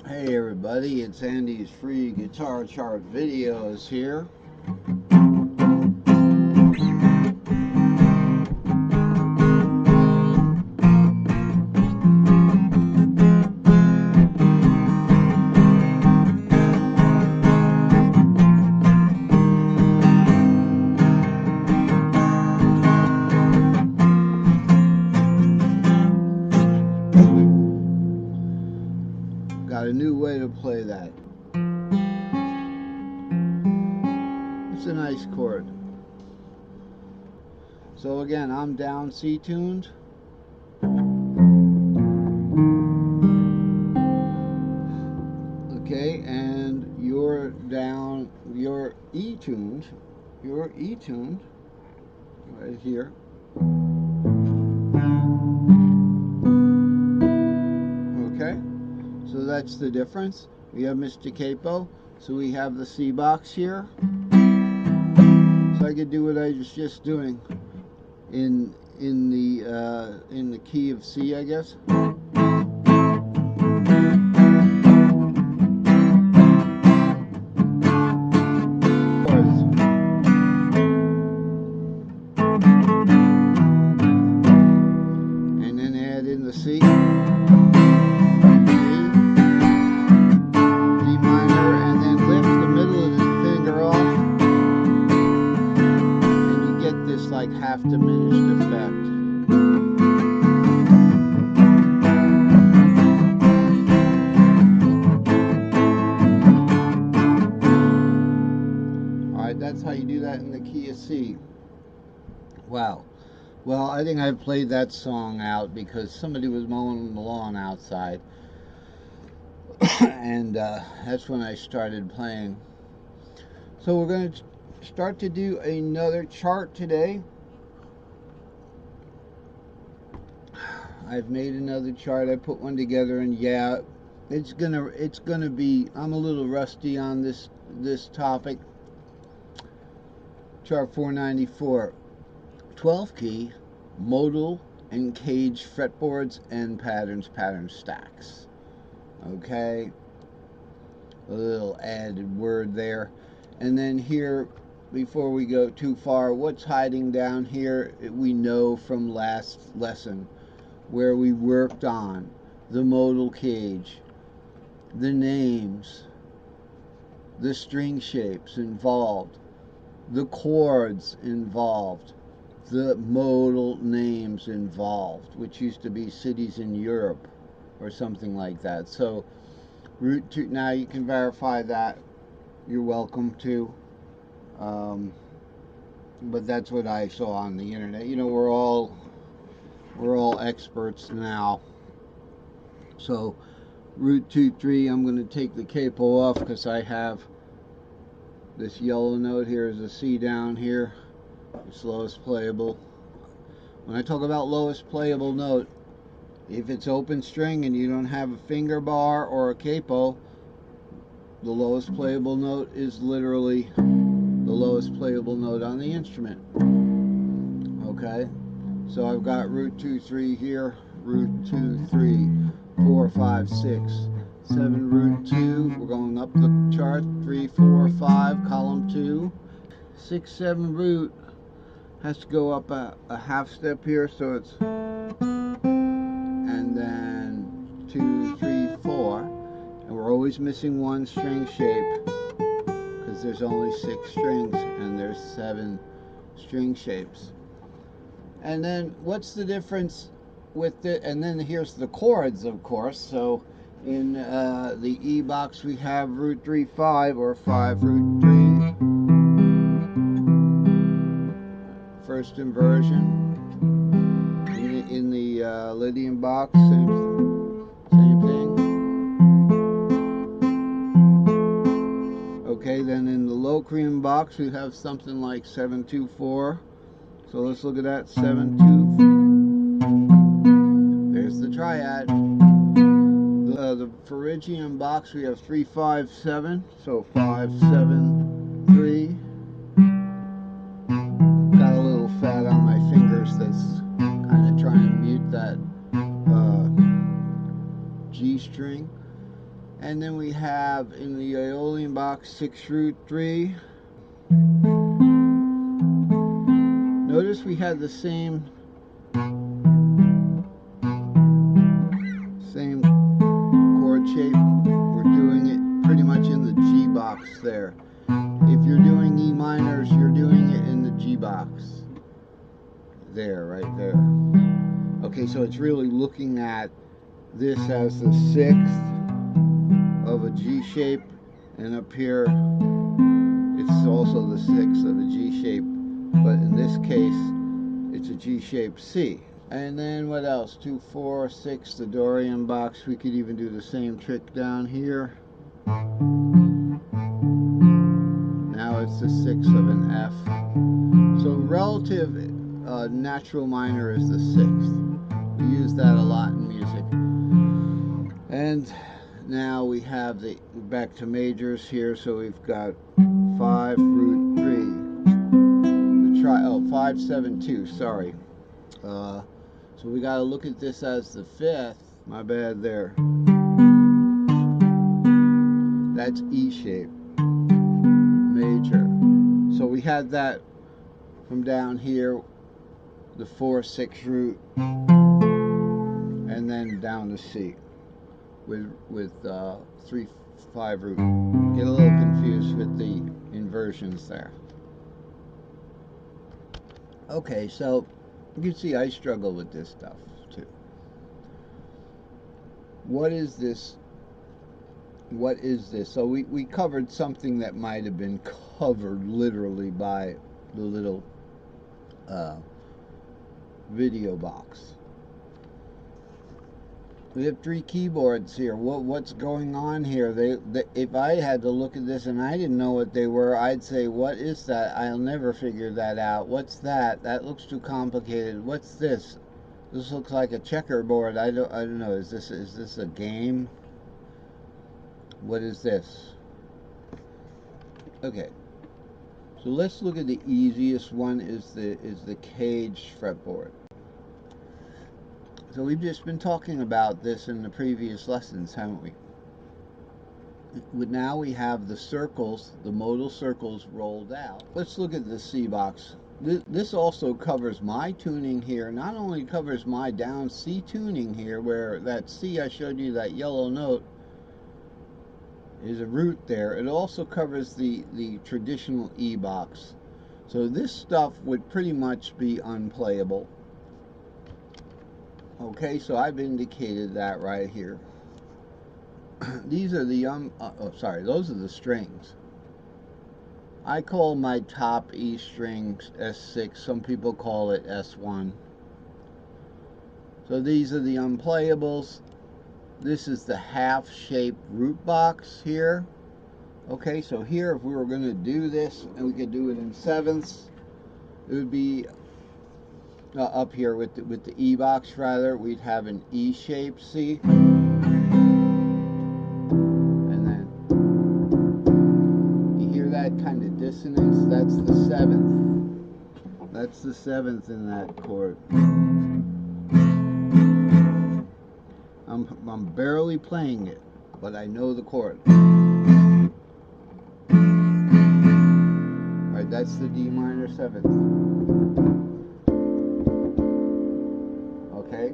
Hey everybody, it's Andy's free guitar chart videos here. Got a new way to play that. It's a nice chord. So again, I'm down C tuned. Okay, and you're down, you're E tuned. You're E tuned right here. Okay, so that's the difference. We have Mr. Capo, so we have the C box here. So I could do what I was just doing in the key of C, I guess. And then add in the C. Like half diminished effect. Alright, that's how you do that in the key of C. Wow. Well, I think I've played that song out because somebody was mowing the lawn outside. And that's when I started playing. So we're going to start to do another chart today. I've made another chart. I put one together, and yeah, it's gonna be. I'm a little rusty on this topic. Chart 494, 12 key, modal and cage fretboards and pattern stacks. Okay, a little added word there, and then here. Before we go too far, what's hiding down here, we know from last lesson, where we worked on the modal cage, the names, the string shapes involved, the chords involved, the modal names involved, which used to be cities in Europe or something like that. So root 2, now you can verify that. You're welcome to. But that's what I saw on the internet. You know, we're all experts now. So root 2, 3, I'm going to take the capo off because I have this yellow note here is a C down here. It's lowest playable. When I talk about lowest playable note, if it's open string and you don't have a finger bar or a capo, the lowest playable note is literally the lowest playable note on the instrument. Okay, so I've got root 2, 3 here, root 2, 3, 4, 5, 6, 7, root 2. We're going up the chart. 3, 4, 5, column 2, 6, 7 root has to go up a half step here, so it's, and then 2, 3, 4, and we're always missing one string shape. There's only 6 strings and there's 7 string shapes. And then what's the difference with the, and then here's the chords, of course. So in the E box we have root 3, 5, or 5 root 3, first inversion. In the Lydian box, same thing. Okay, then in the Locrian box we have something like 7, 2, 4. So let's look at that. 7, 2. There's the triad. The Phrygian box we have 3, 5, 7. So 5, 7, 3. Got a little fat on my fingers that's kind of trying to mute that G string. And then we have in the Aeolian box 6 root 3. Notice we had the same chord shape. We're doing it pretty much in the G box there. If you're doing E minors, you're doing it in the G box. There, right there. Okay, so it's really looking at this as the 6th of a G shape, and up here it's also the 6th of a G shape, but in this case it's a G shaped C. And then what else? 2, 4, 6, the Dorian box. We could even do the same trick down here. Now it's the 6th of an F. So relative natural minor is the 6th. We use that a lot in music. And now we have the back to majors here. So we've got 5 root 3. 5, 7, 2. Sorry. So we got to look at this as the 5th. My bad there. That's E shape, major. So we had that from down here, the 4, 6 root, and then down to C with 3, 5 root. Get a little confused with the inversions there. Okay, so you can see I struggle with this stuff too. What is this? What is this? So we covered something that might have been covered literally by the little video box. We have 3 keyboards here. What's going on here? If I had to look at this and I didn't know what they were, I'd say, what is that? I'll never figure that out. What's that? That looks too complicated. What's this? This looks like a checkerboard. I don't know. Is this a game? What is this? Okay. So let's look at the easiest one. Is the cage fretboard. So we've just been talking about this in the previous lessons, haven't we? Now we have the circles, the modal circles rolled out. Let's look at the C box. This also covers my tuning here. Not only covers my down C tuning here, where that C I showed you, that yellow note, is a root there. It also covers the traditional E box. So this stuff would pretty much be unplayable. Okay, so I've indicated that right here. These are the those are the strings. I call my top E strings S6. Some people call it S1. So these are the unplayables. This is the half-shaped root box here. Okay, so here, if we were going to do this, and we could do it in sevenths, it would be up here with the E box, rather, we'd have an E-shaped C. And then you hear that kind of dissonance? That's the 7th. That's the 7th in that chord. I'm barely playing it, but I know the chord. Right, that's the D minor 7th. Okay,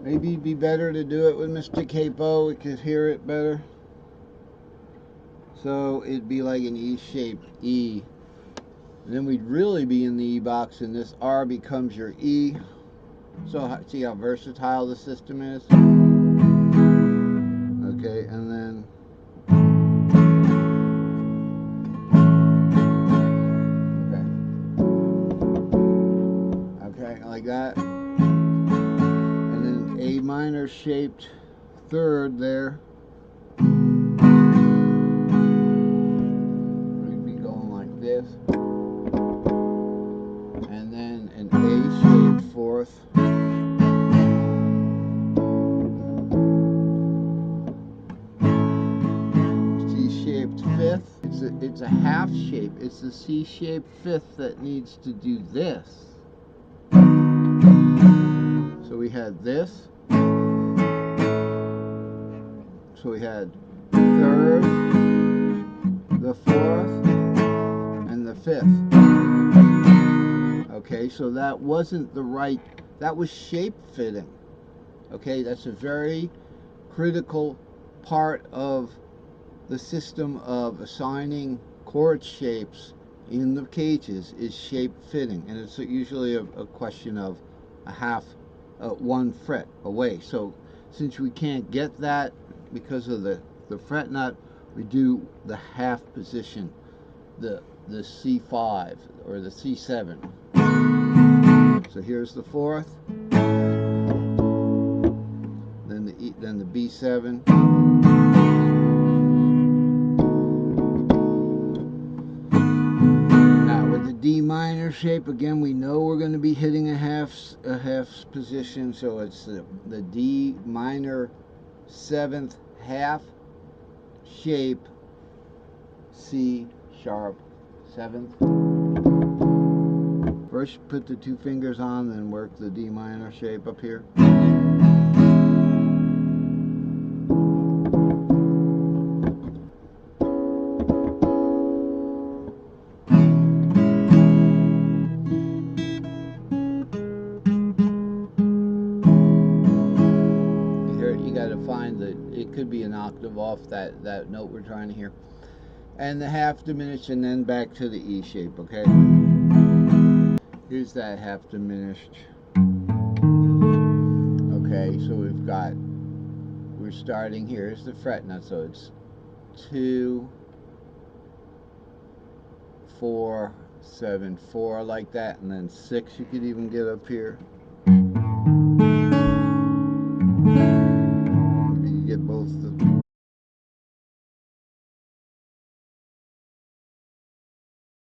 maybe it'd be better to do it with Mr. Capo. We could hear it better. So it'd be like an E-shaped E. And then we'd really be in the E box, and this R becomes your E. So see how versatile the system is? Okay, and then okay, like that. And then A minor shaped 3rd there. We'd be going like this. And then an A shaped 4th. C-shaped 5th. It's a half shape. It's the C-shaped 5th that needs to do this. So we had this. So we had third, the fourth, and the fifth. Okay, so that wasn't the right, that was shape fitting. Okay, that's a very critical part of the system of assigning chord shapes in the cages, is shape fitting, and it's usually a question of a half, 1 fret away. So since we can't get that because of the fret nut, we do the half position, the C5 or the C7. So here's the fourth, then the E, then the B7, now with the D minor shape, again we know we're going to be hitting a half position, so it's the D minor 7th half shape, C sharp 7th. First put the 2 fingers on, then work the D minor shape up here. You got to find that it could be an octave off that note we're trying to hear. And the half diminished, and then back to the E shape, okay? Here's that half diminished. Okay, so we're starting, here's the fret nut, so it's 2, 4, 7, 4 like that, and then 6 you could even get up here.